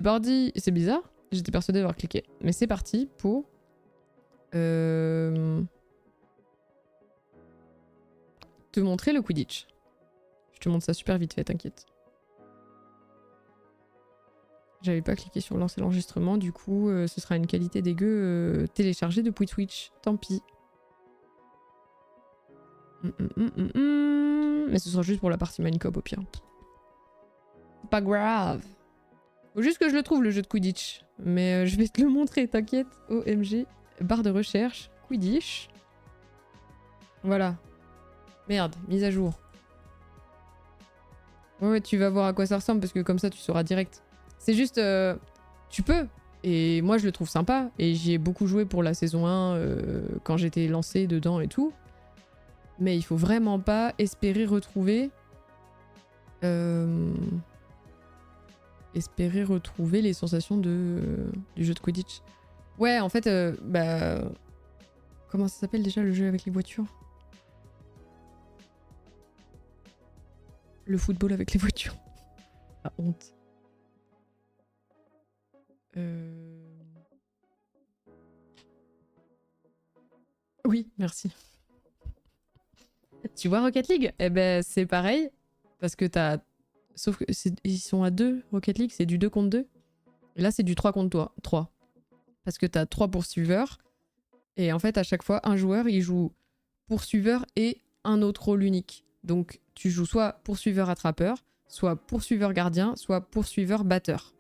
Birdie, c'est bizarre. J'étais persuadée d'avoir cliqué. Mais c'est parti pour... te montrer le Quidditch. Je te montre ça super vite fait, t'inquiète. J'avais pas cliqué sur lancer l'enregistrement, du coup ce sera une qualité dégueu téléchargée depuis Twitch. Tant pis. Mais ce sera juste pour la partie Minecop au pire. Pas grave. Faut juste que je le trouve le jeu de Quidditch. Mais je vais te le montrer, t'inquiète. OMG. Barre de recherche. Quidditch. Voilà. Merde, mise à jour. Ouais, tu vas voir à quoi ça ressemble parce que comme ça tu sauras direct. C'est juste... tu peux. Et moi je le trouve sympa. Et j'y ai beaucoup joué pour la saison 1 quand j'étais lancée dedans et tout. Mais il faut vraiment pas espérer retrouver... espérer retrouver les sensations du jeu de Quidditch. Ouais, en fait, bah... Comment ça s'appelle déjà le jeu avec les voitures? Le football avec les voitures. La honte. Oui, merci. Tu vois Rocket League? Eh ben c'est pareil. Parce que t'as... Sauf que ils sont à 2, Rocket League, c'est du 2 contre 2. Et là, c'est du 3 contre 3. Parce que t'as 3 poursuiveurs. Et en fait, à chaque fois, un joueur, il joue poursuiveur et un autre rôle unique. Donc, tu joues soit poursuiveur-attrapeur, soit poursuiveur-gardien, soit poursuiveur-batteur.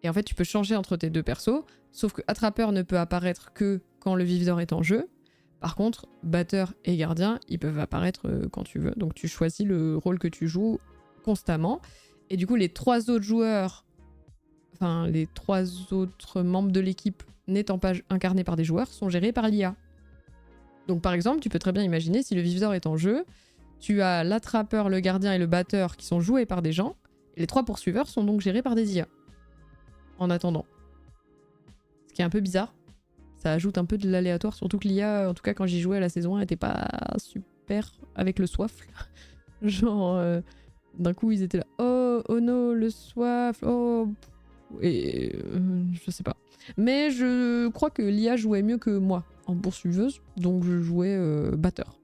Et en fait, tu peux changer entre tes deux persos. Sauf que attrapeur ne peut apparaître que quand le vif d'or est en jeu. Par contre, batteur et gardien, ils peuvent apparaître quand tu veux. Donc tu choisis le rôle que tu joues constamment. Et du coup, les 3 autres joueurs, enfin les 3 autres membres de l'équipe n'étant pas incarnés par des joueurs, sont gérés par l'IA. Donc par exemple, tu peux très bien imaginer, si le vif d'or est en jeu, tu as l'attrapeur, le gardien et le batteur qui sont joués par des gens. Et les 3 poursuiveurs sont donc gérés par des IA. En attendant. Ce qui est un peu bizarre. Ça ajoute un peu de l'aléatoire, surtout que l'IA, en tout cas quand j'y jouais à la saison 1, était pas super avec le soif. Genre, d'un coup ils étaient là, oh non, le soif, oh... Et je sais pas. Mais je crois que l'IA jouait mieux que moi en poursuiveuse, donc je jouais batteur.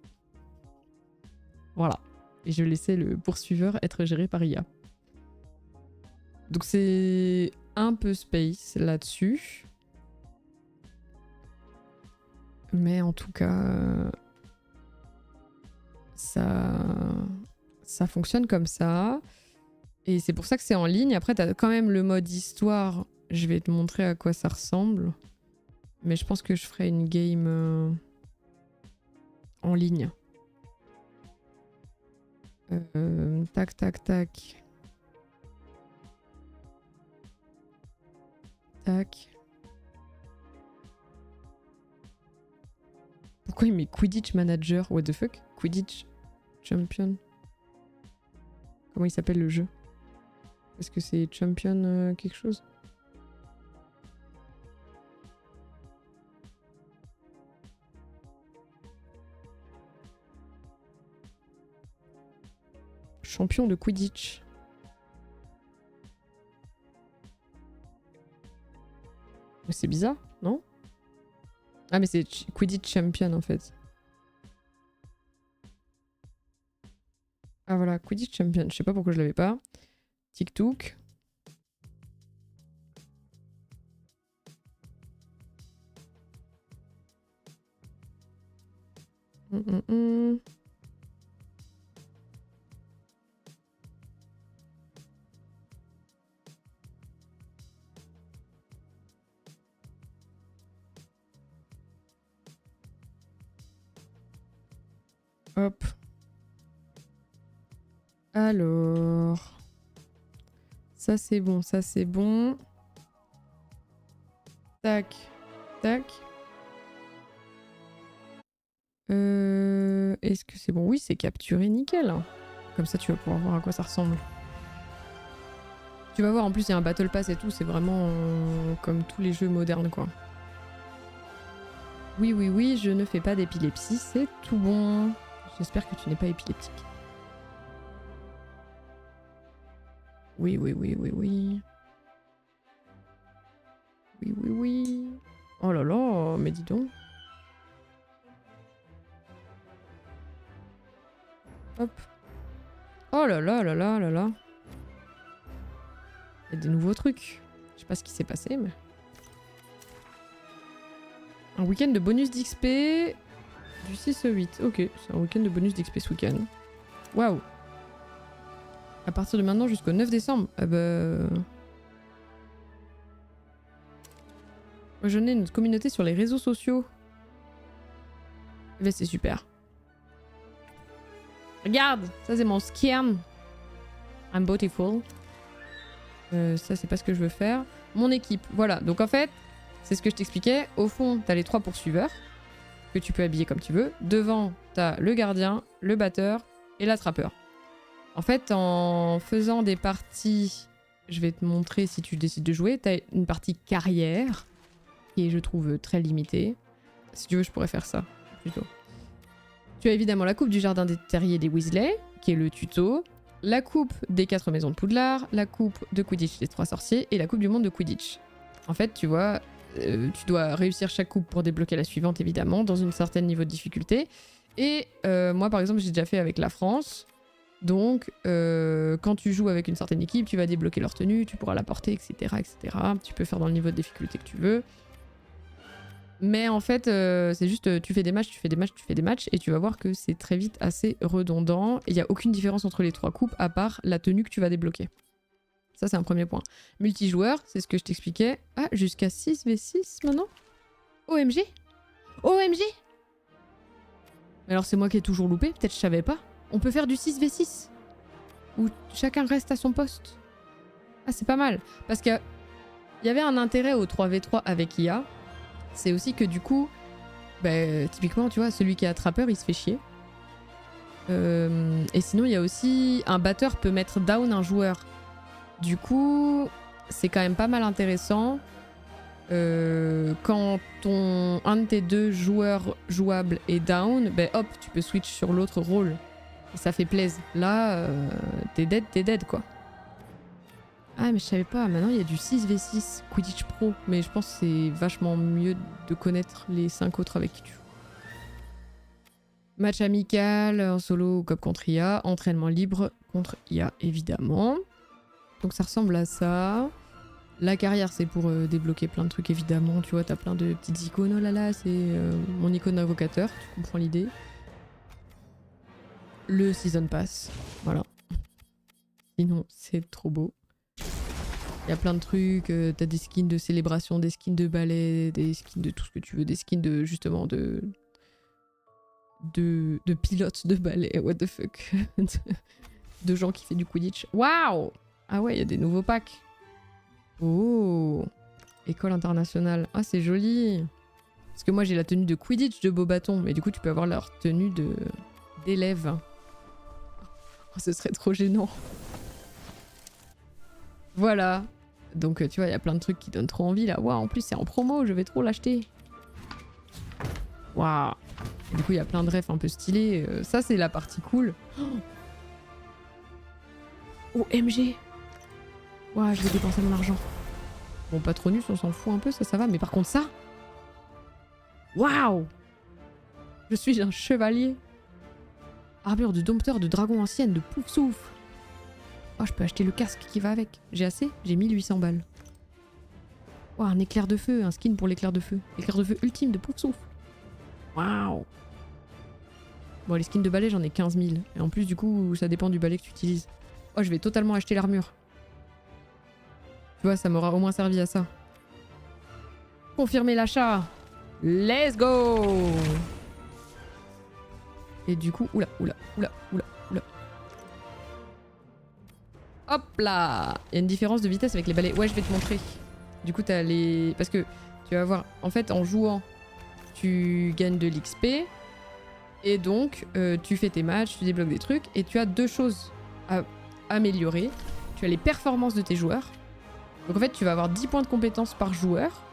Voilà. Et je laissais le poursuiveur être géré par IA. Donc c'est un peu space là-dessus. Mais en tout cas, ça fonctionne comme ça. Et c'est pour ça que c'est en ligne. Après, t'as quand même le mode histoire. Je vais te montrer à quoi ça ressemble. Mais je pense que je ferai une game en ligne. Tac, tac, tac. Tac. Pourquoi il met Quidditch Manager? What the fuck? Quidditch Champion. Comment il s'appelle le jeu? Est-ce que c'est Champion quelque chose? Champion de Quidditch. C'est bizarre, non? Ah mais c'est Quidditch Champion en fait. Ah voilà, Quidditch Champion. Je sais pas pourquoi je l'avais pas. TikTok. Hop. Alors... Ça c'est bon, ça c'est bon. Tac, tac. Est-ce que c'est bon? Oui, c'est capturé, nickel. Comme ça, tu vas pouvoir voir à quoi ça ressemble. Tu vas voir, en plus, il y a un Battle Pass et tout. C'est vraiment comme tous les jeux modernes, quoi. Oui, oui, oui, je ne fais pas d'épilepsie. C'est tout bon. J'espère que tu n'es pas épileptique. Oui, oui, oui, oui, oui. Oui, oui, oui. Oh là là, mais dis donc. Hop. Oh là là là là là là. Il y a des nouveaux trucs. Je sais pas ce qui s'est passé, mais... Un week-end de bonus d'XP du 6 au 8. Ok, c'est un week-end de bonus d'XP ce week-end. Waouh. À partir de maintenant jusqu'au 9 décembre. Ah bah... Rejoignez notre communauté sur les réseaux sociaux. Eh ben c'est super. Regarde, ça c'est mon skin. I'm beautiful. Ça c'est pas ce que je veux faire. Mon équipe, voilà. Donc en fait, c'est ce que je t'expliquais. Au fond, t'as les 3 poursuiveurs que tu peux habiller comme tu veux. Devant, t'as le gardien, le batteur et l'attrapeur. En fait, en faisant des parties, je vais te montrer si tu décides de jouer, t'as une partie carrière qui est, je trouve, très limitée. Si tu veux, je pourrais faire ça, plutôt. Tu as évidemment la coupe du jardin des terriers des Weasley, qui est le tuto, la coupe des 4 maisons de Poudlard, la coupe de Quidditch des 3 sorciers et la coupe du monde de Quidditch. En fait, tu vois, tu dois réussir chaque coupe pour débloquer la suivante, évidemment, dans un certain niveau de difficulté. Et moi, par exemple, j'ai déjà fait avec la France. Donc, quand tu joues avec une certaine équipe, tu vas débloquer leur tenue, tu pourras la porter, etc., etc. Tu peux faire dans le niveau de difficulté que tu veux. Mais en fait, c'est juste, tu fais des matchs, tu fais des matchs, tu fais des matchs, et tu vas voir que c'est très vite assez redondant. Il n'y a aucune différence entre les 3 coupes, à part la tenue que tu vas débloquer. Ça, c'est un premier point. Multijoueur, c'est ce que je t'expliquais. Ah, jusqu'à 6v6 maintenant? OMG? OMG? Mais alors, c'est moi qui ai toujours loupé, peut-être je savais pas. On peut faire du 6v6 où chacun reste à son poste. Ah, c'est pas mal. Parce que il y avait un intérêt au 3v3 avec IA. C'est aussi que du coup, bah, typiquement, tu vois, celui qui est attrapeur, il se fait chier. Et sinon, il y a aussi... Un batteur peut mettre down un joueur. Du coup, c'est quand même pas mal intéressant. Quand un de tes 2 joueurs jouables est down, bah hop, tu peux switch sur l'autre rôle. Et ça fait plaisir. Là, t'es dead quoi. Ah mais je savais pas, maintenant il y a du 6v6 Quidditch Pro, mais je pense que c'est vachement mieux de connaître les 5 autres avec qui tu joues. Match amical, en solo ou coop contre IA, entraînement libre contre IA évidemment. Donc ça ressemble à ça. La carrière c'est pour débloquer plein de trucs évidemment, tu vois, t'as plein de petites icônes, oh là là, c'est mon icône invocateur, tu comprends l'idée. Le Season Pass, voilà. Sinon c'est trop beau. Il y a plein de trucs, t'as des skins de célébration, des skins de ballet, des skins de tout ce que tu veux, des skins de justement de pilotes de ballet, what the fuck. De gens qui font du Quidditch. Waouh! Ah ouais, il y a des nouveaux packs. Oh! École internationale. Ah, c'est joli! Parce que moi j'ai la tenue de Quidditch de Beauxbatons, mais du coup tu peux avoir leur tenue d'élève. Oh, ce serait trop gênant. Voilà. Donc tu vois, il y a plein de trucs qui donnent trop envie là. Waouh, en plus c'est en promo, je vais trop l'acheter. Waouh. Du coup, il y a plein de refs un peu stylés. Ça, c'est la partie cool. Oh, OMG. Waouh, je vais dépenser mon argent. Bon, Patronus, on s'en fout un peu, ça va. Mais par contre, ça... Waouh. Je suis un chevalier. Armure de dompteur de dragon ancienne de Poufsouffle. Oh, je peux acheter le casque qui va avec. J'ai assez? J'ai 1800 balles. Oh, un éclair de feu, un skin pour l'éclair de feu. L'éclair de feu ultime de Poufsouffle. Waouh. Bon, les skins de balai, j'en ai 15 000. Et en plus, du coup, ça dépend du balai que tu utilises. Oh, je vais totalement acheter l'armure. Tu vois, ça m'aura au moins servi à ça. Confirmer l'achat. Let's go. Et du coup, oula. Hop là. Il y a une différence de vitesse avec les balais. Ouais, je vais te montrer. Du coup, t'as les... Parce que tu vas voir, en fait, en jouant, tu gagnes de l'XP. Et donc, tu fais tes matchs, tu débloques des trucs. Et tu as 2 choses à améliorer. Tu as les performances de tes joueurs. Donc en fait, tu vas avoir 10 points de compétences par joueur.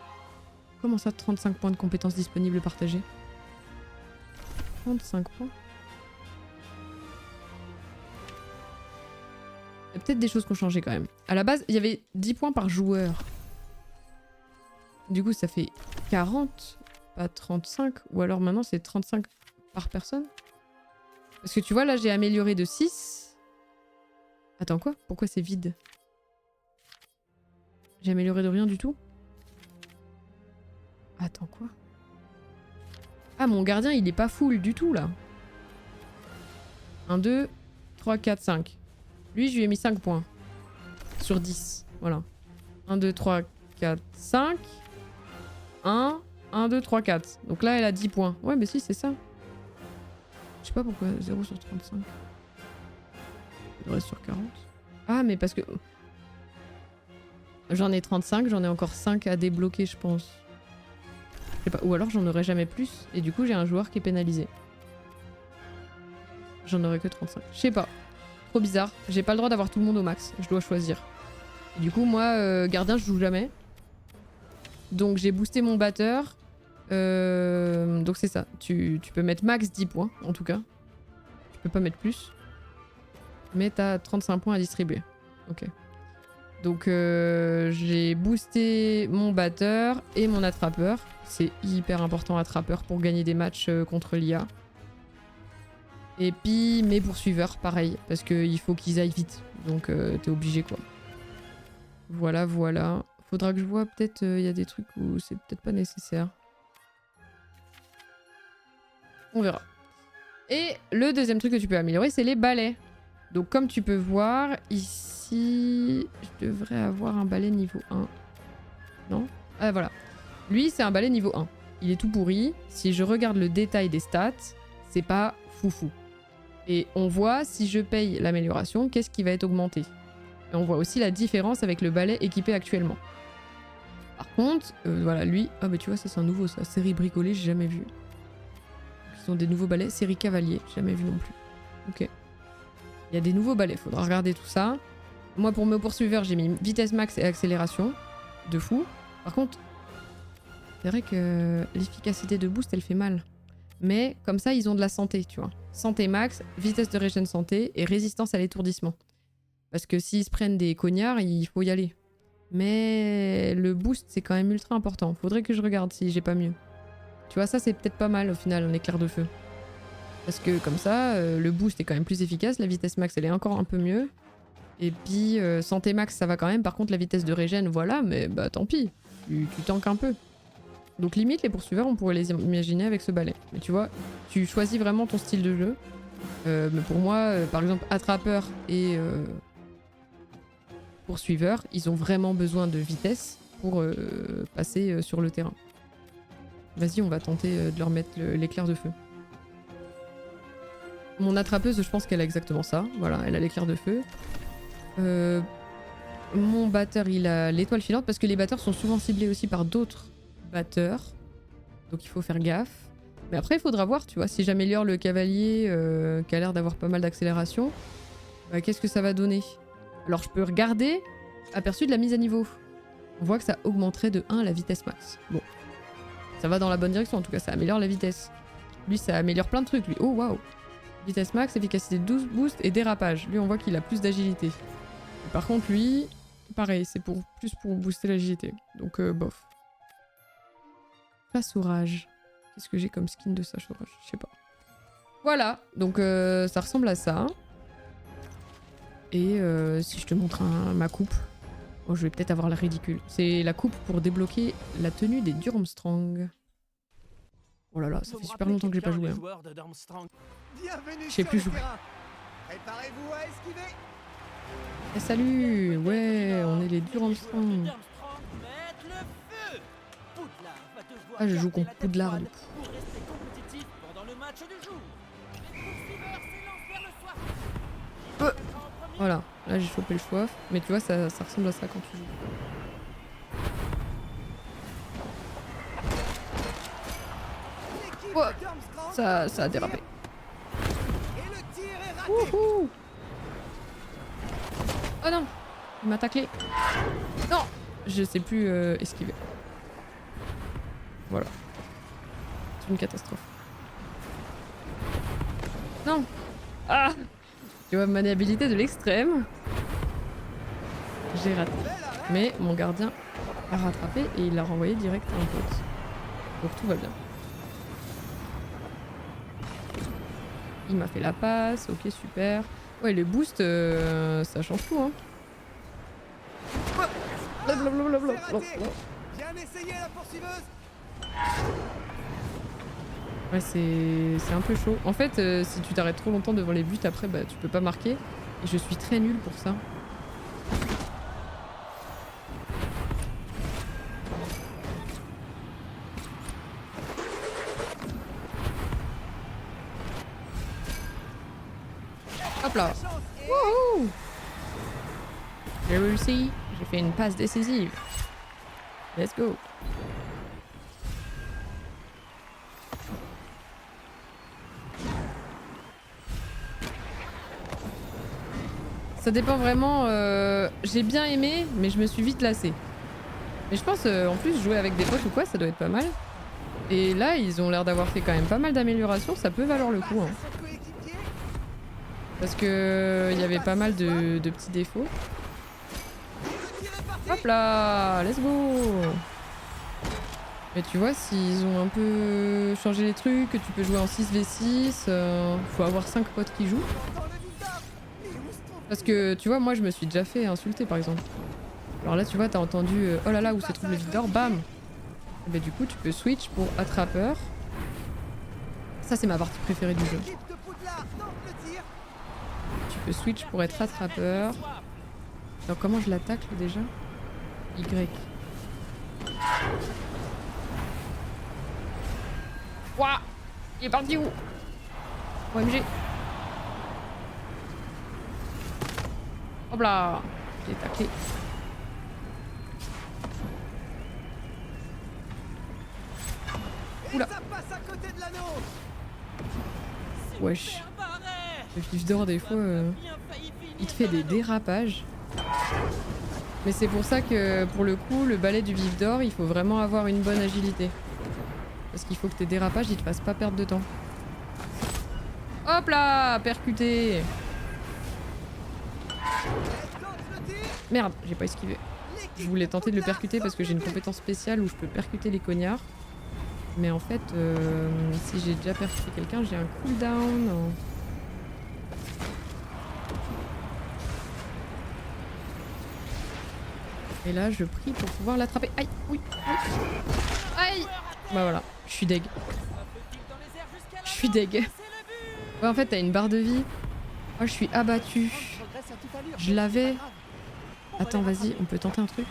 Comment ça, 35 points de compétences disponibles partagés? 35 points. Il y a peut-être des choses qui ont changé quand même. À la base, il y avait 10 points par joueur. Du coup, ça fait 40, pas 35. Ou alors maintenant, c'est 35 par personne. Parce que tu vois, là, j'ai amélioré de 6. Attends, quoi? Pourquoi c'est vide? J'ai amélioré de rien du tout? Attends, quoi? Ah, mon gardien, il est pas full du tout, là. 1, 2, 3, 4, 5. Lui, je lui ai mis 5 points. Sur 10. Voilà. 1, 2, 3, 4, 5. 1, 1, 2, 3, 4. Donc là, elle a 10 points. Ouais, mais si, c'est ça. Je sais pas pourquoi 0 sur 35. Il reste sur 40. Ah, mais parce que... J'en ai 35, j'en ai encore 5 à débloquer, je pense. Je sais pas. Ou alors j'en aurai jamais plus. Et du coup, j'ai un joueur qui est pénalisé. J'en aurai que 35. Je sais pas. Trop bizarre. J'ai pas le droit d'avoir tout le monde au max. Je dois choisir. Et du coup, moi, gardien, je joue jamais. Donc j'ai boosté mon batteur. Donc c'est ça. Tu peux mettre max 10 points, en tout cas. Tu peux pas mettre plus. Mais t'as 35 points à distribuer. Ok. Donc j'ai boosté mon batteur et mon attrapeur. C'est hyper important, attrapeur, pour gagner des matchs contre l'IA. Et puis mes poursuiveurs, pareil. Parce qu'il faut qu'ils aillent vite. Donc t'es obligé, quoi. Voilà, voilà. Faudra que je vois, peut-être il y a des trucs où c'est peut-être pas nécessaire. On verra. Et le deuxième truc que tu peux améliorer, c'est les balais. Donc comme tu peux voir, ici, je devrais avoir un balai niveau 1. Non? Ah voilà. Lui, c'est un balai niveau 1. Il est tout pourri. Si je regarde le détail des stats, c'est pas foufou. Et on voit, si je paye l'amélioration, qu'est-ce qui va être augmenté. Et on voit aussi la différence avec le balai équipé actuellement. Par contre, voilà, lui... Ah bah tu vois, ça c'est un nouveau, ça. Série bricolée, j'ai jamais vu. Ils ont des nouveaux balais. Série cavalier, jamais vu non plus. Ok. Il y a des nouveaux balais, faudra regarder tout ça. Moi, pour mes poursuiveurs, j'ai mis vitesse max et accélération. De fou. Par contre, c'est vrai que l'efficacité de boost, elle fait mal. Mais comme ça, ils ont de la santé, tu vois. Santé max, vitesse de régène santé et résistance à l'étourdissement. Parce que s'ils se prennent des cognards, il faut y aller. Mais le boost, c'est quand même ultra important. Faudrait que je regarde si j'ai pas mieux. Tu vois, ça, c'est peut-être pas mal au final, un éclair de feu. Parce que comme ça, le boost est quand même plus efficace. La vitesse max, elle est encore un peu mieux. Et puis, santé max, ça va quand même. Par contre, la vitesse de régène, voilà, mais bah tant pis. Tu tankes un peu. Donc limite, les poursuiveurs, on pourrait les imaginer avec ce balai. Mais tu vois, tu choisis vraiment ton style de jeu. Mais pour moi, par exemple, attrapeur et poursuiveur, ils ont vraiment besoin de vitesse pour passer sur le terrain. Vas-y, on va tenter de leur mettre l'éclair de feu. Mon attrapeuse, je pense qu'elle a exactement ça. Voilà, elle a l'éclair de feu. Mon batteur, il a l'étoile filante parce que les batteurs sont souvent ciblés aussi par d'autres batteurs. Donc il faut faire gaffe. Mais après, il faudra voir, tu vois, si j'améliore le cavalier qui a l'air d'avoir pas mal d'accélération, bah, qu'est-ce que ça va donner? Alors je peux regarder aperçu de la mise à niveau. On voit que ça augmenterait de 1 la vitesse max. Bon. Ça va dans la bonne direction, en tout cas, ça améliore la vitesse. Lui, ça améliore plein de trucs, lui. Oh, waouh! Vitesse max, efficacité 12, boost et dérapage. Lui, on voit qu'il a plus d'agilité. Par contre, lui, pareil, c'est plus pour booster l'agilité. Donc, bof. Face au rage. Qu'est-ce que j'ai comme skin de Sache au rage? Je sais pas. Voilà, donc ça ressemble à ça. Et si je te montre ma coupe, oh, je vais peut-être avoir la ridicule. C'est la coupe pour débloquer la tenue des Durmstrang. Oh là là, ça fait super longtemps que j'ai pas joué. Hein. Je sais plus jouer. Préparez-vous à esquiver. Eh, salut, ouais, on est les Durmstrang. Ah, je joue contre Poudlard. Voilà, là j'ai chopé le soif. Mais tu vois, ça ressemble à ça quand tu joues. Oh, ça a dérapé. Wouhou! Oh non! Il m'a taclé. Non! Je sais plus esquiver. Voilà. C'est une catastrophe. Non! Ah! Tu vois, maniabilité de l'extrême. J'ai raté. Mais mon gardien à rattraper et il l'a renvoyé direct à un pote. Donc tout va bien. Il m'a fait la passe, ok super. Ouais les boosts ça change tout hein. Blablabla. C'est raté. Bien essayé la poursuiveuse. Ouais c'est un peu chaud. En fait si tu t'arrêtes trop longtemps devant les buts après bah tu peux pas marquer. Et je suis très nulle pour ça. Hop là. Wouhou! J'ai réussi. J'ai fait une passe décisive. Let's go. Ça dépend vraiment. J'ai bien aimé, mais je me suis vite lassée. Mais je pense en plus jouer avec des potes ou quoi, ça doit être pas mal. Et là, ils ont l'air d'avoir fait quand même pas mal d'améliorations. Ça peut valoir le coup. Hein. Parce que il y avait pas mal de petits défauts. Hop là, let's go. Mais tu vois, s'ils ont un peu changé les trucs, que tu peux jouer en 6v6, faut avoir 5 potes qui jouent. Parce que tu vois, moi je me suis déjà fait insulter par exemple. Alors là, tu vois, t'as entendu oh là là, où se trouve le Victor, bam. Et bah, du coup, tu peux switch pour attrapeur. Ça, c'est ma partie préférée du jeu. Tu peux switch pour être attrapeur. Alors, comment je l'attaque déjà? Y. Ouah! Il est parti où? OMG! Hop là! J'ai taclé. Oula! Wesh. Le Vif d'Or des fois, il te fait des dérapages. Mais c'est pour ça que pour le coup, le balai du Vif d'Or, il faut vraiment avoir une bonne agilité. Parce qu'il faut que tes dérapages, ils te fassent pas perdre de temps. Hop là! Percuté! Merde, j'ai pas esquivé. Je voulais tenter de le percuter parce que j'ai une compétence spéciale où je peux percuter les cognards. Mais en fait, si j'ai déjà percuté quelqu'un, j'ai un cooldown. Et là, je prie pour pouvoir l'attraper. Aïe! Oui! Aïe! Bah voilà, je suis deg. Je suis deg. Ouais, en fait, t'as une barre de vie. Moi, je suis abattue. Je l'avais. Attends, vas-y, on peut tenter un truc.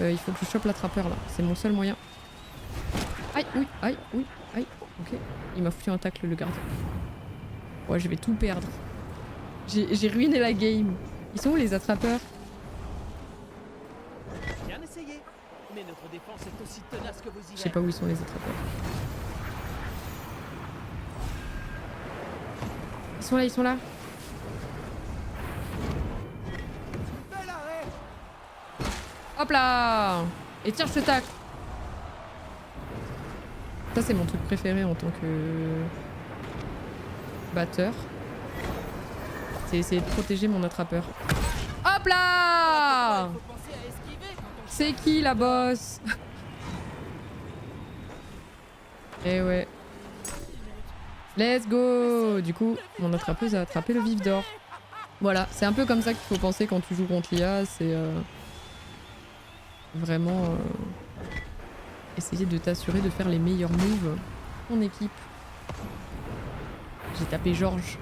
Il faut que je chope l'attrapeur là. C'est mon seul moyen. Aïe, oui, aïe, oui, aïe. Ok. Il m'a foutu un tacle le gardien. Ouais, je vais tout perdre. J'ai ruiné la game. Ils sont où les attrapeurs? Bien essayé. Mais notre défense est aussi tenace que vos hivers. Je sais pas où ils sont les attrapeurs. Ils sont là, ils sont là. Bel arrêt. Hop là! Et tiens, je te tacle. Ça, c'est mon truc préféré en tant que batteur. C'est essayer de protéger mon attrapeur. Hop là! C'est qui la boss? Eh ouais. Let's go! Du coup, mon attrapeuse a attrapé le Vif d'Or. Voilà, c'est un peu comme ça qu'il faut penser quand tu joues contre l'IA. C'est vraiment essayer de t'assurer de faire les meilleurs moves en équipe. J'ai tapé Georges.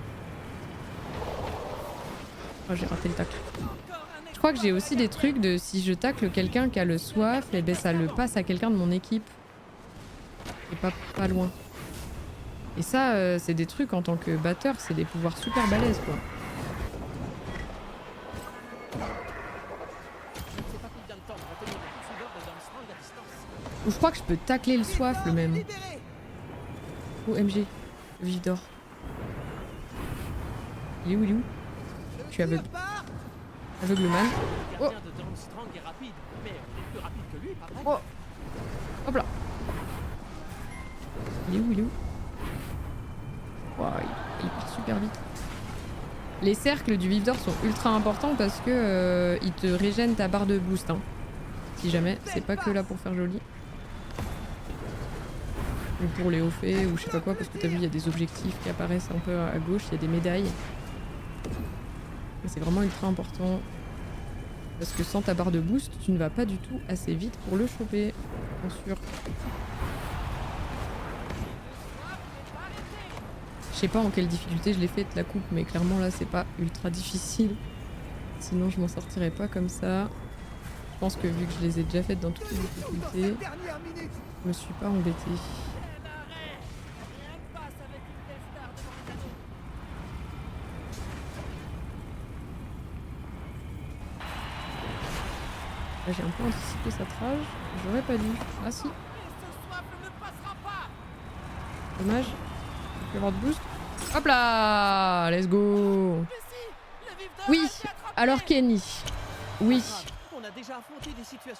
Oh, j'ai raté le tacle. Je crois que j'ai aussi des trucs de si je tacle quelqu'un qui a le soif, et ben ça le passe à quelqu'un de mon équipe. Et pas loin. Et ça, c'est des trucs en tant que batteur, c'est des pouvoirs super balèzes quoi. Ou je crois que je peux tacler le soif le même. OMG, le Vif d'Or. Il est où, il est où? Je suis aveugle. Aveugleman. Oh. Oh. Hop là. Il est où, il est où? Wow, il part super vite. Les cercles du Vif d'Or sont ultra importants parce que ils te régènent ta barre de boost. Hein. si jamais. C'est pas que là pour faire joli. Ou pour les hauts faits ou je sais pas quoi, parce que t'as vu, il y a des objectifs qui apparaissent un peu à gauche, il y a des médailles. Et c'est vraiment ultra important. Parce que sans ta barre de boost, tu ne vas pas du tout assez vite pour le choper, bien sûr. Je sais pas en quelle difficulté je l'ai faite la coupe, mais clairement là c'est pas ultra difficile. Sinon je m'en sortirais pas comme ça. Je pense que vu que je les ai déjà faites dans toutes les difficultés, je me suis pas embêtée. Là, j'ai un peu anticipé sa trage, j'aurais pas dû. Ah si. Dommage. Je vais avoir de boost. Hop là, let's go. Oui, alors Kenny. Oui.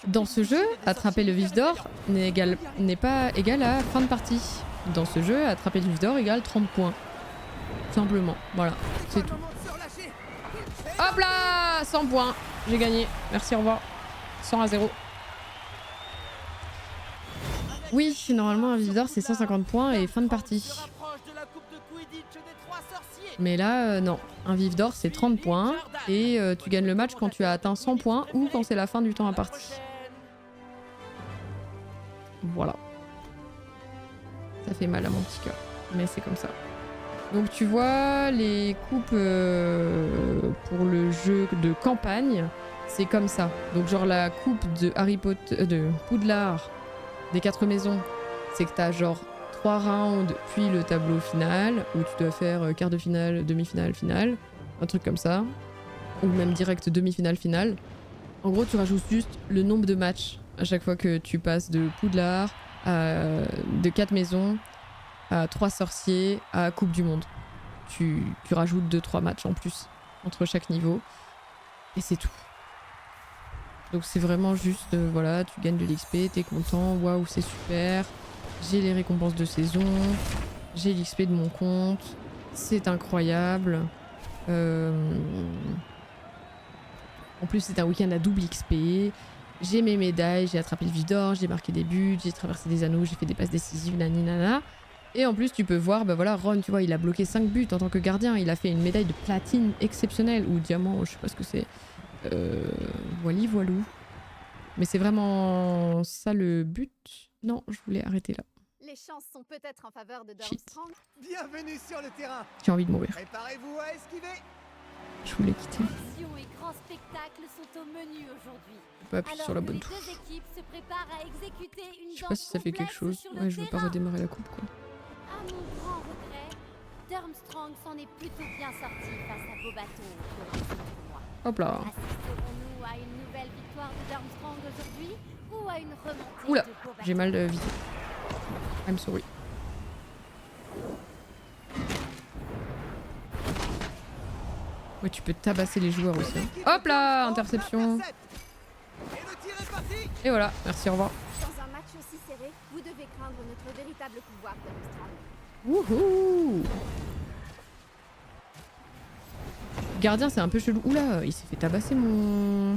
Dans ce jeu, attraper le vif d'or n'est pas égal à fin de partie. Dans ce jeu, attraper le vif d'or égale 30 points. Simplement, voilà, c'est tout. Hop là, 100 points. J'ai gagné. Merci, au revoir. 100 à 0. Oui, normalement un vif d'or c'est 150 points et fin de partie. Mais là, non. Un vif d'or c'est 30 points et tu gagnes le match quand tu as atteint 100 points ou quand c'est la fin du temps imparti. Voilà. Ça fait mal à mon petit cœur, mais c'est comme ça. Donc tu vois, les coupes pour le jeu de campagne, c'est comme ça. Donc genre la coupe de Harry Potter, de Poudlard, des 4 maisons, c'est que t'as genre 3 rounds, puis le tableau final, où tu dois faire quart de finale, demi-finale, finale, un truc comme ça. Ou même direct demi-finale, finale. En gros, tu rajoutes juste le nombre de matchs à chaque fois que tu passes de Poudlard, de 4 maisons, à 3 sorciers, à Coupe du Monde. Tu rajoutes 2-3 matchs en plus entre chaque niveau. Et c'est tout. Donc c'est vraiment juste, voilà, tu gagnes de l'XP, t'es content, waouh, c'est super. J'ai les récompenses de saison, j'ai l'XP de mon compte, c'est incroyable. En plus c'est un week-end à double XP. J'ai mes médailles, j'ai attrapé le vif d'or, j'ai marqué des buts, j'ai traversé des anneaux, j'ai fait des passes décisives, naninana. Et en plus tu peux voir, bah voilà, Ron, tu vois, il a bloqué 5 buts en tant que gardien. Il a fait une médaille de platine exceptionnelle, ou diamant, je sais pas ce que c'est. Voilou. Mais c'est vraiment ça le but. Non, je voulais arrêter là. Les chances sont peut-être en faveur de Durmstrang. Bienvenue sur le terrain. J'ai envie de mourir. Préparez-vous à esquiver. Je voulais quitter. Action et grands spectacles sont au menu aujourd'hui. Je peux appuyer sur la bonne touche. Les deux équipes se préparent à exécuter une Je sais pas si ça fait quelque chose. Ouais, je veux pas redémarrer la coupe quoi. À mon grand regret, Durmstrang s'en est plutôt bien sorti face à vos bateaux au cours de ce tournoi. Hop là. Assisterons-nous à une nouvelle victoire de Durmstrang aujourd'hui ou à une remontée Oula, de vos bateaux? j'ai mal visé. I'm sorry. Ouais, tu peux tabasser les joueurs aussi. Hop là, interception. Et voilà, merci, au revoir. Dans un match aussi serré, vous devez craindre notre véritable pouvoir, Durmstrang. Wouhou! Gardien, c'est un peu chelou. Oula, il s'est fait tabasser mon...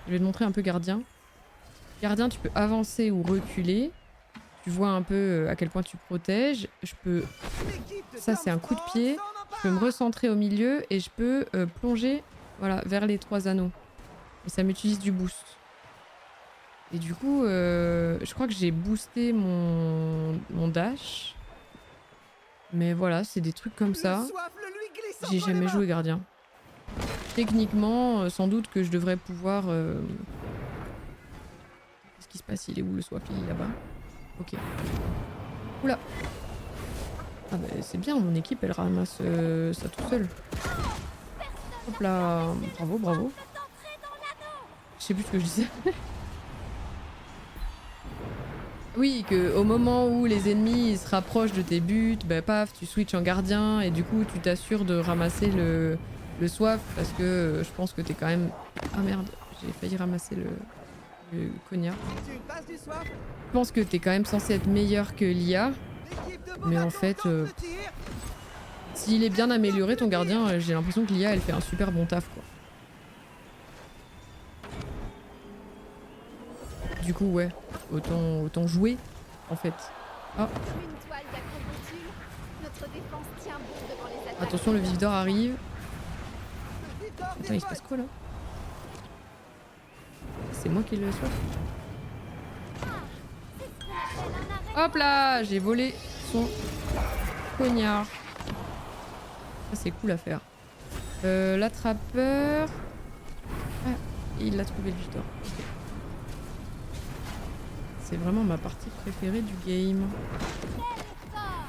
Je vais te montrer un peu gardien. Gardien, tu peux avancer ou reculer. Tu vois un peu à quel point tu protèges. Je peux... Ça, c'est un coup de pied. Je peux me recentrer au milieu et je peux plonger, voilà, vers les 3 anneaux. Et ça m'utilise du boost. Et du coup, je crois que j'ai boosté mon dash. Mais voilà, c'est des trucs comme ça. J'ai jamais joué gardien. Techniquement, sans doute que je devrais pouvoir... Qu'est-ce qui se passe? Il est où le swap? Il est là-bas. Ok. Oula. Ah bah c'est bien, mon équipe elle ramasse ça tout seul. Hop là. Bravo, bravo. Je sais plus ce que je disais. Oui, que au moment où les ennemis ils se rapprochent de tes buts, bah paf, tu switches en gardien et du coup tu t'assures de ramasser le swap parce que je pense que t'es quand même... Ah merde, j'ai failli ramasser le cognard. Je pense que t'es quand même censé être meilleur que l'IA. Mais en fait, s'il est bien amélioré ton gardien, j'ai l'impression que l'IA elle fait un super bon taf quoi. Du coup, ouais, autant jouer, en fait. Ah, Une toile d'acrobotule. Notre défense tient bon devant les attaques. attention, le vif d'or arrive. Vite d'or, Putain, il se passe quoi, là? C'est moi qui le soif. C'est ce qu'on appelle un arrêt. Hop là, j'ai volé son poignard. Ça, c'est cool à faire. L'attrapeur... Ah, il a trouvé le vif d'or. Ok. C'est vraiment ma partie préférée du game. Fort.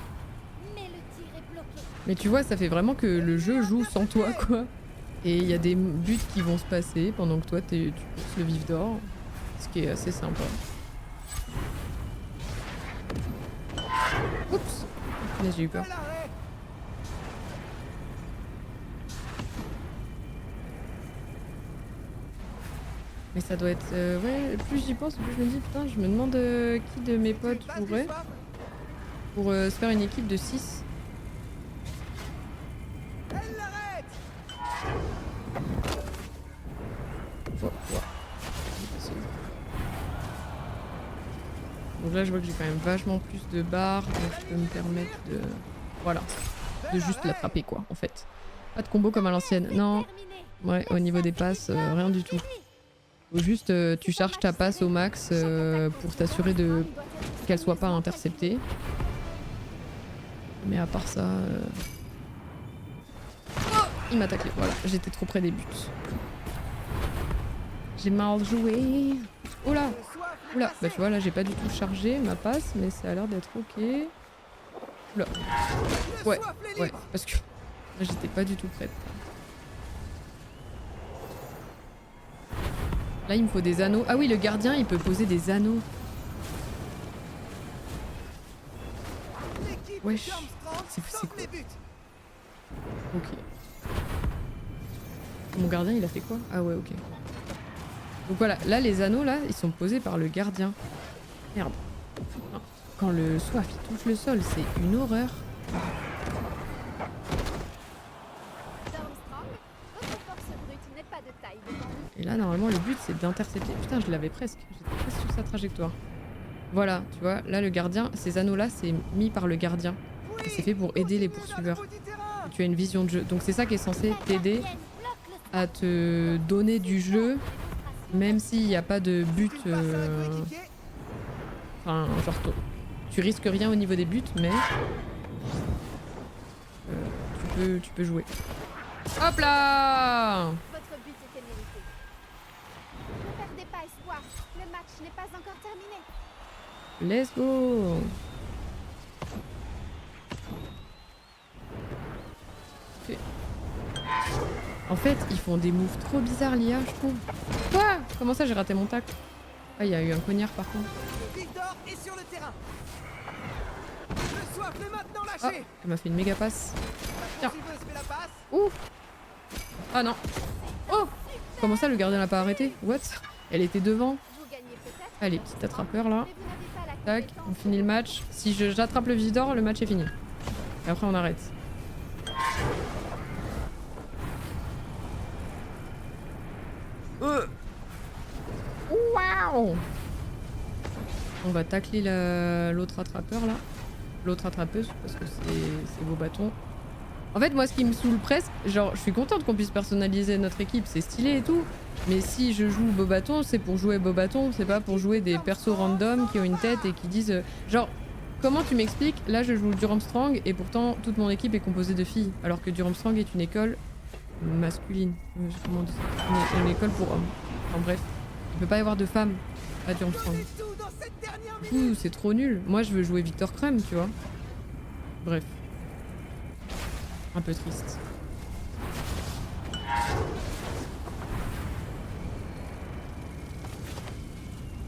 Mais le tir est bloqué. Mais tu vois, ça fait vraiment que le jeu joue sans toi, quoi. Et il y a des buts qui vont se passer pendant que toi, tu courses le vif d'or. Ce qui est assez sympa. Oups! Là, j'ai eu peur. À l'arrêt. Mais ça doit être... ouais, plus j'y pense, plus je me dis, putain, je me demande qui de mes potes Passe du jouerait soif. pour se faire une équipe de 6. Elle l'arrête. Donc là, je vois que j'ai quand même vachement plus de barres, donc je peux me permettre de... Voilà, de juste l'attraper, quoi, en fait. Pas de combo comme à l'ancienne. Non, Terminé. ouais, au niveau des passes, rien du tout. Faut juste, tu charges ta passe au max pour t'assurer de qu'elle soit pas interceptée. Mais à part ça... Oh, il m'a taclé, voilà, j'étais trop près des buts. J'ai mal joué. Oh là! Le soif l'est Oula, passé. bah tu vois là j'ai pas du tout chargé ma passe mais ça a l'air d'être ok. Oula, Le ouais, soif l'est ouais, libre. parce que là j'étais pas du tout prête. Là il me faut des anneaux. Ah oui le gardien il peut poser des anneaux. L'équipe Wesh. d'Armstrong C'est sauve quoi? les buts. Ok. Mon gardien il a fait quoi? Ah ouais ok. Donc voilà, là les anneaux là ils sont posés par le gardien. Merde. Non. Quand le soif il touche le sol c'est une horreur. Armstrong, votre force brute n'est pas de taille devant nous. Et là, normalement, le but, c'est d'intercepter. Putain, je l'avais presque. J'étais presque sur sa trajectoire. Voilà, tu vois, là, le gardien, ces anneaux-là, c'est mis par le gardien. Oui, Et c'est fait pour aider les continuez dans poursuiveurs. le bout du terrain. Tu as une vision de jeu. Donc c'est ça qui est censé t'aider à te donner du jeu, même s'il n'y a pas de but. Une passe à un coéquipier. Enfin, genre, tu risques rien au niveau des buts, mais tu peux jouer. Hop là! Votre but était mérité. Ne perdez pas espoir. Le match n'est pas encore terminé. Let's go! Ok. En fait, ils font des moves trop bizarres, l'IA, je trouve. Quoi? Comment ça, j'ai raté mon tacle? Ah, il y a eu un cognard par contre. Le Victor est sur le terrain. Le soif est maintenant Ah, lâché. elle m'a fait une méga passe. La poursuiveuse fait la passe. Ouf! Ah non! Oh! Comment ça, le gardien l'a pas arrêté? What? Elle était devant. Vous gagnez peut-être. Allez, petit attrapeur là. Mais vous n'avez pas la Tac, on compétence. finit le match. Si j'attrape le vif d'or, le match est fini. Et après, on arrête. Waouh! On va tacler l'autre attrapeur là. L'autre attrapeuse parce que c'est beau bâton. En fait, moi, ce qui me saoule presque, genre, je suis contente qu'on puisse personnaliser notre équipe, c'est stylé et tout. Mais si je joue beau bâton, c'est pour jouer beau bâton, c'est pas pour jouer des persos random qui ont une tête et qui disent. Genre, comment tu m'expliques? Là, je joue Durmstrang et pourtant, toute mon équipe est composée de filles. Alors que Durmstrang est une école masculine. Comment on dit ça? Une école pour hommes. En bref, il peut pas y avoir de femmes à Durmstrang. Donnez tout dans cette dernière minute. Ouh, c'est trop nul. Moi, je veux jouer Victor Crumb, tu vois. Bref. Un peu triste.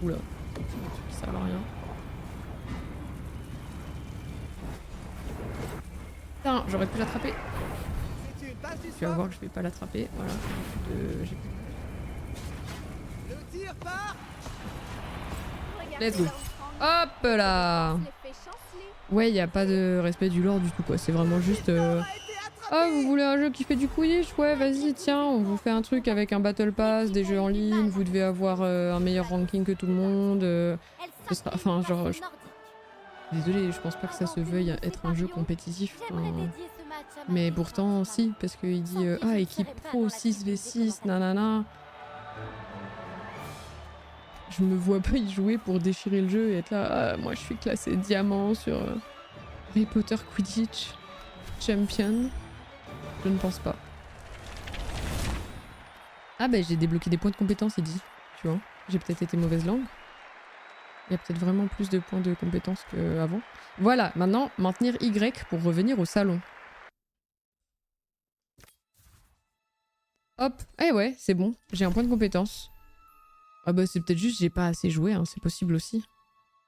Oula. Ça sert à rien. Putain, j'aurais pu l'attraper. C'est une passe du Tu vas soif. voir que je vais pas l'attraper. Voilà. J'ai plus Le tir part. Regardez Let's go. Armstrong. Hop là! L'effet chanceler. Ouais, y a pas de respect du lore du tout quoi. C'est vraiment juste. Victor a été attrapé. Ah, vous voulez un jeu qui fait du Quidditch? Ouais, vas-y, tiens, on vous fait un truc avec un Battle Pass, des jeux en ligne, vous devez avoir un meilleur ranking que tout le monde. Ce sera... Enfin, genre... Désolée, je pense pas que ça se veuille être un jeu compétitif. Mais pourtant, si, parce qu'il dit ah, équipe pro 6v6, nanana. Je me vois pas y jouer pour déchirer le jeu et être là. Ah, moi, je suis classé diamant sur Harry Potter Quidditch Champion. Je ne pense pas. Ah, bah, j'ai débloqué des points de compétence, il dit. Tu vois, j'ai peut-être été mauvaise langue. Il y a peut-être vraiment plus de points de compétence qu'avant. Voilà, maintenant, maintenir Y pour revenir au salon. Hop, eh ouais, c'est bon, j'ai un point de compétence. Ah bah c'est peut-être juste j'ai pas assez joué, hein, c'est possible aussi.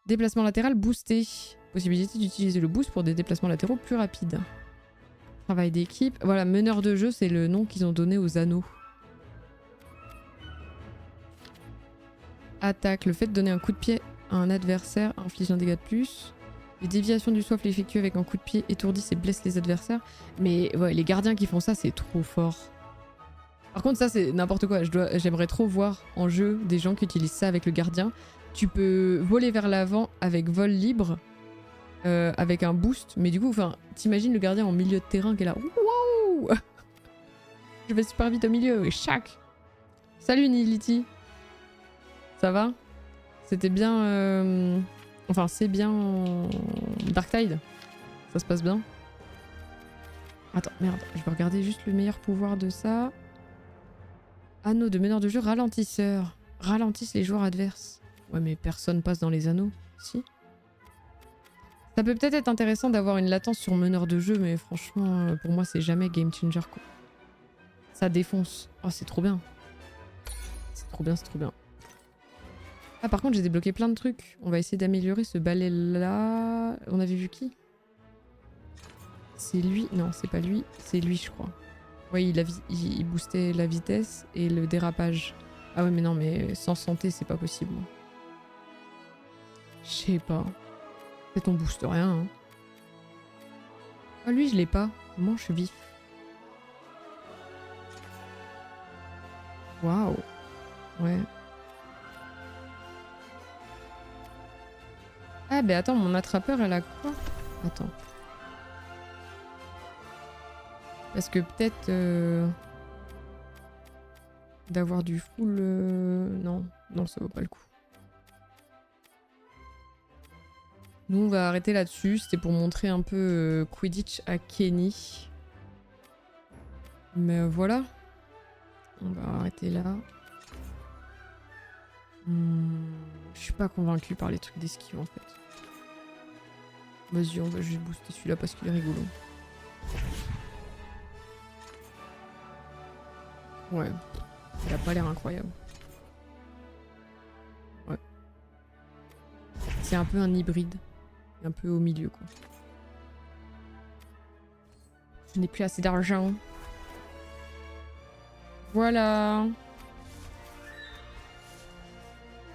Déplacement latéral boosté. Possibilité d'utiliser le boost pour des déplacements latéraux plus rapides. Travail d'équipe. Voilà, meneur de jeu, c'est le nom qu'ils ont donné aux anneaux. Attaque, le fait de donner un coup de pied à un adversaire inflige un dégât de plus. Les déviations du soif effectuées avec un coup de pied étourdissent et blessent les adversaires. Mais ouais, les gardiens qui font ça, c'est trop fort. Par contre, ça, c'est n'importe quoi. J'aimerais trop voir en jeu des gens qui utilisent ça avec le gardien. Tu peux voler vers l'avant avec vol libre, avec un boost. Mais du coup, t'imagines le gardien en milieu de terrain qui est là. Wow. Je vais super vite au milieu. Et chac. Salut Nility. Ça va? C'était bien... Enfin, c'est bien... Darktide. Ça se passe bien. Attends, merde. Je vais regarder juste le meilleur pouvoir de ça. Anneau de meneur de jeu ralentisseur. Ralentissent les joueurs adverses. Ouais, mais personne passe dans les anneaux. Si. Ça peut peut-être être intéressant d'avoir une latence sur meneur de jeu, mais franchement, pour moi, c'est jamais game changer, quoi. Ça défonce. Oh, c'est trop bien. C'est trop bien, c'est trop bien. Ah, par contre, j'ai débloqué plein de trucs. On va essayer d'améliorer ce balai-là. On avait vu qui? C'est lui? Non, c'est pas lui. C'est lui, je crois. Oui, il boostait la vitesse et le dérapage. Ah ouais, mais non, mais sans santé, c'est pas possible. Je sais pas. Peut-être on booste rien. Hein. Ah, lui, je l'ai pas. Manche vif. Waouh. Ouais. Ah, ben attends, mon attrapeur, elle a quoi? Attends. Parce que peut-être d'avoir du full... Non, non, ça vaut pas le coup. Nous, on va arrêter là-dessus. C'était pour montrer un peu Quidditch à Kenny. Mais voilà. On va arrêter là. Je suis pas convaincue par les trucs d'esquive en fait. Vas-y, on va juste booster celui-là parce qu'il est rigolo. Ouais, il a pas l'air incroyable. Ouais. C'est un peu un hybride. Un peu au milieu, quoi. Je n'ai plus assez d'argent. Voilà.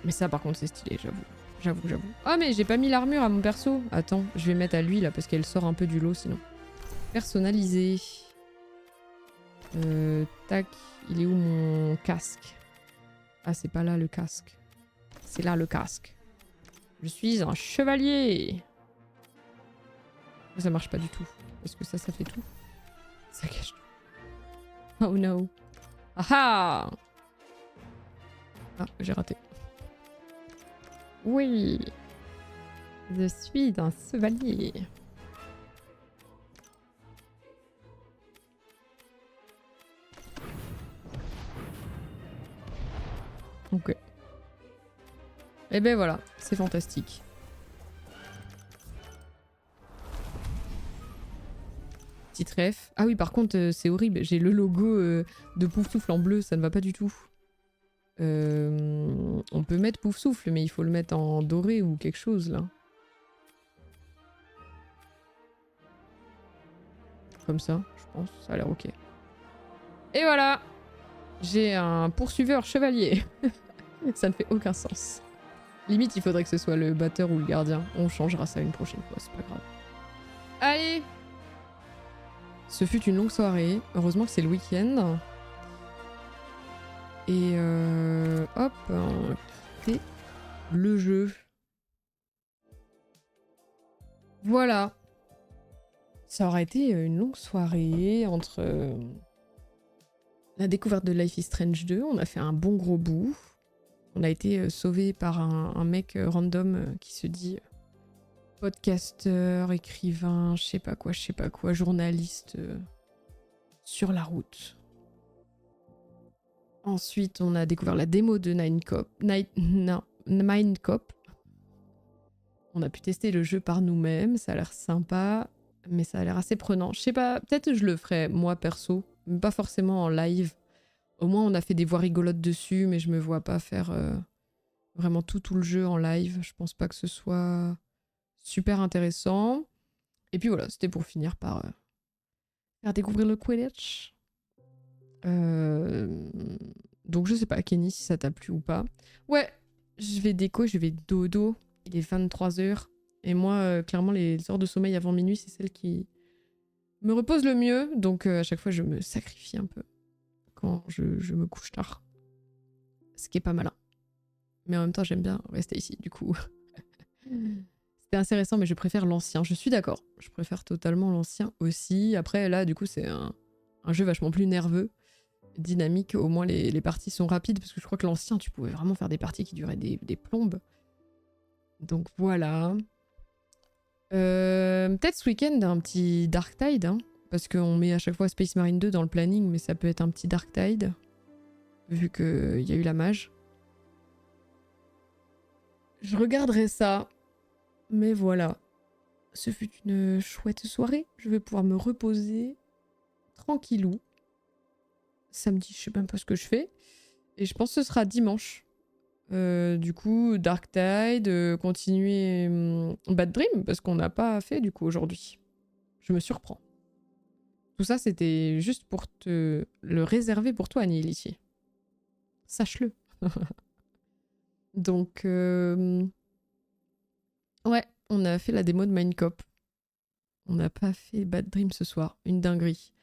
Mais ça, par contre, c'est stylé, j'avoue. J'avoue. Ah, mais j'ai pas mis l'armure à mon perso. Attends, je vais mettre à lui, là, parce qu'elle sort un peu du lot, sinon. Personnalisé. Tac. Il est où mon casque? Ah, c'est pas là le casque. C'est là le casque. Je suis un chevalier. Ça marche pas du tout. Parce que ça fait tout. Ça cache tout. Oh no. Ah ah! Ah, j'ai raté. Oui. Je suis un chevalier. Ok. Et ben voilà, c'est fantastique. Petite ref. Ah oui, par contre, c'est horrible. J'ai le logo de Poufsouffle en bleu, ça ne va pas du tout. On peut mettre Poufsouffle, mais il faut le mettre en doré ou quelque chose, là. Comme ça, je pense. Ça a l'air ok. Et voilà! J'ai un poursuiveur chevalier. Ça ne fait aucun sens. Limite, il faudrait que ce soit le batteur ou le gardien. On changera ça une prochaine fois, c'est pas grave. Allez! Ce fut une longue soirée. Heureusement que c'est le week-end. Et hop, c'est le jeu. Voilà. Ça aurait été une longue soirée entre la découverte de Life is Strange 2. On a fait un bon gros bout. On a été sauvé par un mec random qui se dit podcasteur, écrivain, je sais pas quoi, journaliste sur la route. Ensuite, on a découvert la démo de Mindcop. On a pu tester le jeu par nous-mêmes, ça a l'air sympa, mais ça a l'air assez prenant. Je sais pas, peut-être je le ferai moi perso, mais pas forcément en live. Au moins, on a fait des voix rigolotes dessus, mais je me vois pas faire vraiment tout le jeu en live. Je pense pas que ce soit super intéressant. Et puis voilà, c'était pour finir par faire découvrir le Quidditch. Donc je sais pas, Kenny, si ça t'a plu ou pas. Ouais, je vais dodo. Il est 23h. Et moi, clairement, les heures de sommeil avant minuit, c'est celles qui me reposent le mieux. Donc à chaque fois, je me sacrifie un peu quand je me couche tard. Ce qui est pas malin. Mais en même temps, j'aime bien rester ici, du coup. C'était assez récent, mais je préfère l'ancien. Je suis d'accord. Je préfère totalement l'ancien aussi. Après, là, du coup, c'est un jeu vachement plus nerveux, dynamique. Au moins, les parties sont rapides, parce que je crois que l'ancien, tu pouvais vraiment faire des parties qui duraient des plombes. Donc voilà. Peut-être ce week-end, un petit Dark Tide, hein, parce qu'on met à chaque fois Space Marine 2 dans le planning, mais ça peut être un petit Dark Tide, vu qu'il y a eu la mage. Je regarderai ça. Mais voilà. Ce fut une chouette soirée. Je vais pouvoir me reposer tranquillou. Samedi, je sais même pas ce que je fais. Et je pense que ce sera dimanche. Du coup, Dark Tide, continuer Bad Dream, parce qu'on n'a pas fait du coup aujourd'hui. Je me surprends. Tout ça, c'était juste pour te le réserver pour toi, Annihility. Sache-le. Donc, ouais, on a fait la démo de Mindcop. On n'a pas fait Bad Dream ce soir. Une dinguerie.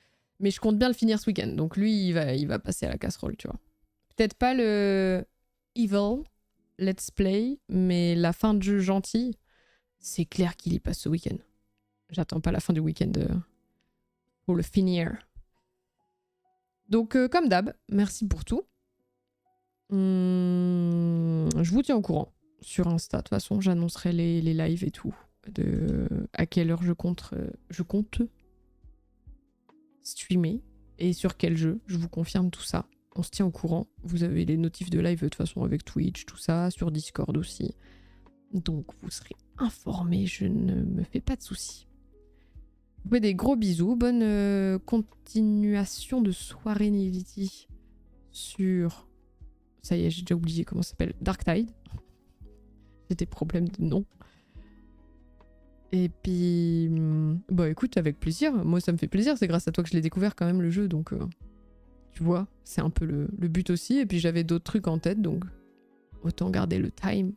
Mais je compte bien le finir ce week-end. Donc lui, il va passer à la casserole, tu vois. Peut-être pas le Evil Let's Play, mais la fin de jeu gentille, c'est clair qu'il y passe ce week-end. J'attends pas la fin du week-end pour le finir. Donc, comme d'hab, merci pour tout. Je vous tiens au courant sur Insta. De toute façon, j'annoncerai les lives et tout. À quelle heure je compte streamer et sur quel jeu. Je vous confirme tout ça. On se tient au courant. Vous avez les notifs de live de toute façon avec Twitch, tout ça, sur Discord aussi. Donc vous serez informés, je ne me fais pas de soucis. Vous faites des gros bisous. Bonne continuation de soirée Nility sur... Ça y est, j'ai déjà oublié comment ça s'appelle. Dark Tide. J'ai des problèmes de nom. Et puis... Bah écoute, avec plaisir. Moi, ça me fait plaisir. C'est grâce à toi que je l'ai découvert quand même, le jeu. Donc, tu vois, c'est un peu le but aussi. Et puis, j'avais d'autres trucs en tête. Donc, autant garder le time.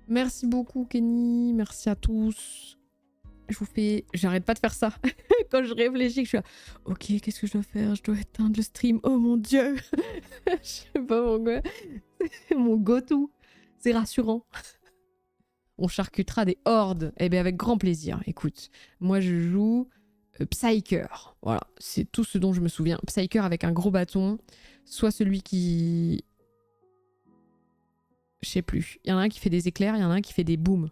Merci beaucoup, Kenny. Merci à tous. Je vous fais... J'arrête pas de faire ça. Quand je réfléchis, que je suis là... Ok, qu'est-ce que je dois faire? Je dois éteindre le stream. Oh mon Dieu. Je sais pas pourquoi. C'est mon go-to. C'est rassurant. On charcutera des hordes. Eh bien, avec grand plaisir. Écoute, moi, je joue Psyker. Voilà, c'est tout ce dont je me souviens. Psyker avec un gros bâton. Soit celui qui... Je sais plus. Il y en a un qui fait des éclairs, il y en a un qui fait des booms.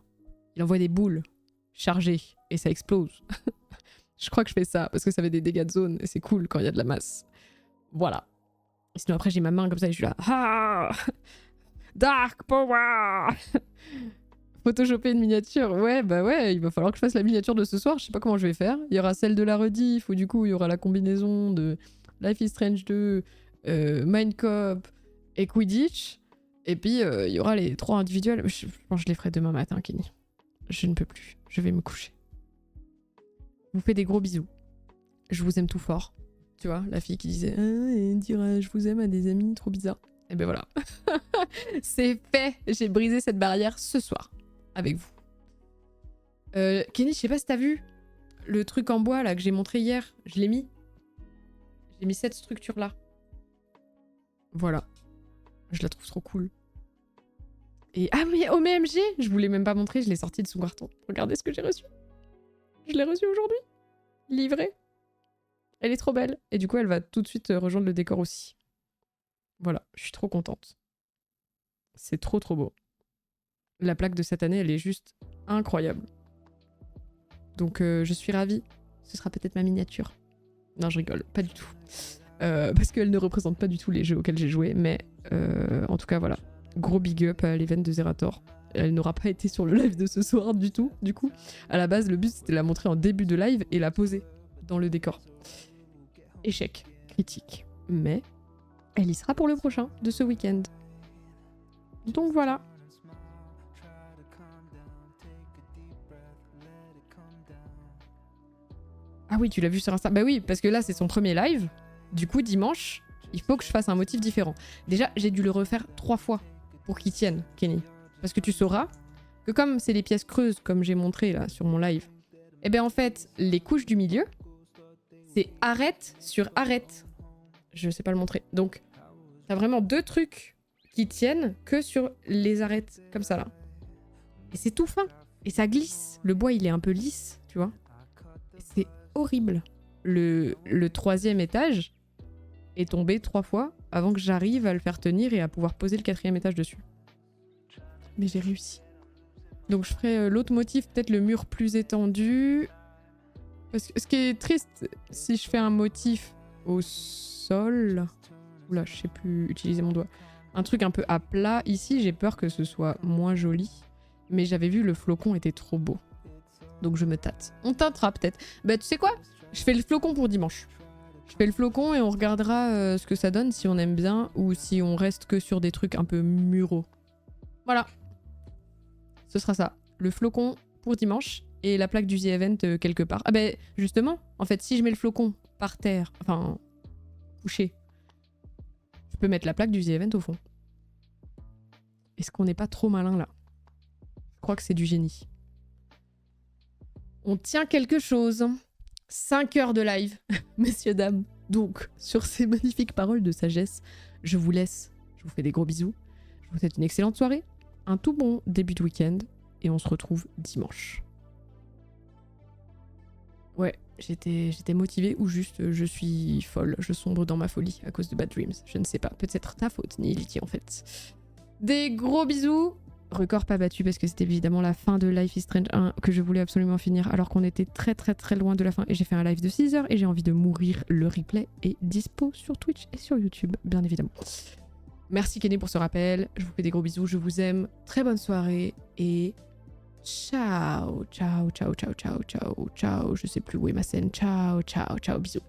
Il envoie des boules chargées et ça explose. Je crois que je fais ça parce que ça fait des dégâts de zone et c'est cool quand il y a de la masse. Voilà. Et sinon, après, j'ai ma main comme ça et je suis là. Ah Dark Power. Photoshopper une miniature, ouais, bah ouais, il va falloir que je fasse la miniature de ce soir, je sais pas comment je vais faire. Il y aura celle de la rediff, où du coup il y aura la combinaison de Life is Strange 2, Mindcop et Quidditch. Et puis il y aura les 3 individuels. Je pense que je les ferai demain matin, Kenny. Je ne peux plus, je vais me coucher. Je vous fais des gros bisous. Je vous aime tout fort. Tu vois, la fille qui disait dire je vous aime à des amis, trop bizarre. Et ben voilà. C'est fait, j'ai brisé cette barrière ce soir. Avec vous. Kenny, je sais pas si t'as vu le truc en bois là que j'ai montré hier, je l'ai mis. J'ai mis cette structure-là. Voilà. Je la trouve trop cool. Et ah mais OMG, je voulais même pas montrer, je l'ai sorti de son carton. Regardez ce que j'ai reçu. Je l'ai reçu aujourd'hui. Livrée. Elle est trop belle. Et du coup, elle va tout de suite rejoindre le décor aussi. Voilà, je suis trop contente. C'est trop trop beau. La plaque de cette année, elle est juste incroyable. Donc je suis ravie. Ce sera peut-être ma miniature. Non, je rigole, pas du tout. Parce qu'elle ne représente pas du tout les jeux auxquels j'ai joué. Mais en tout cas, voilà. Gros big up à l'event de Zerator. Elle n'aura pas été sur le live de ce soir du tout. Du coup, à la base, le but c'était de la montrer en début de live et la poser dans le décor. Échec critique. Mais elle y sera pour le prochain de ce week-end. Donc voilà. Ah oui, tu l'as vu sur Insta. Bah oui, parce que là, c'est son premier live. Du coup, dimanche, il faut que je fasse un motif différent. Déjà, j'ai dû le refaire 3 fois pour qu'il tienne, Kenny. Parce que tu sauras que comme c'est les pièces creuses, comme j'ai montré là sur mon live, eh bien en fait, les couches du milieu, c'est arête sur arête. Je sais pas le montrer. Donc, t'as vraiment 2 trucs qui tiennent que sur les arêtes, comme ça là. Et c'est tout fin. Et ça glisse. Le bois, il est un peu lisse, tu vois. C'est horrible. Le 3e étage est tombé 3 fois avant que j'arrive à le faire tenir et à pouvoir poser le 4e étage dessus. Mais j'ai réussi. Donc je ferai l'autre motif, peut-être le mur plus étendu. Parce que ce qui est triste, si je fais un motif au sol... Oula, je sais plus utiliser mon doigt. Un truc un peu à plat. Ici, j'ai peur que ce soit moins joli. Mais j'avais vu le flocon était trop beau. Donc je me tâte. On tâtera peut-être. Bah tu sais quoi? Je fais le flocon pour dimanche. Je fais le flocon et on regardera ce que ça donne, si on aime bien ou si on reste que sur des trucs un peu muraux. Voilà. Ce sera ça. Le flocon pour dimanche et la plaque du The Event quelque part. Ah ben justement, en fait, si je mets le flocon par terre, enfin couché, je peux mettre la plaque du The Event au fond. Est-ce qu'on n'est pas trop malin là? Je crois que c'est du génie. On tient quelque chose. 5 heures de live, messieurs, dames. Donc, sur ces magnifiques paroles de sagesse, je vous laisse. Je vous fais des gros bisous. Je vous souhaite une excellente soirée, un tout bon début de week-end, et on se retrouve dimanche. Ouais, j'étais motivée ou juste je suis folle, je sombre dans ma folie à cause de Bad Dreams. Je ne sais pas, peut-être ta faute, Nihility en fait. Des gros bisous. Record pas battu parce que c'était évidemment la fin de Life is Strange 1 que je voulais absolument finir alors qu'on était très très très loin de la fin et j'ai fait un live de 6 heures et j'ai envie de mourir. Le replay est dispo sur Twitch et sur YouTube, bien évidemment. Merci Kenny pour ce rappel, je vous fais des gros bisous, je vous aime, très bonne soirée et ciao, ciao, ciao, ciao, ciao, ciao, ciao, je sais plus où est ma scène, ciao, ciao, ciao, bisous.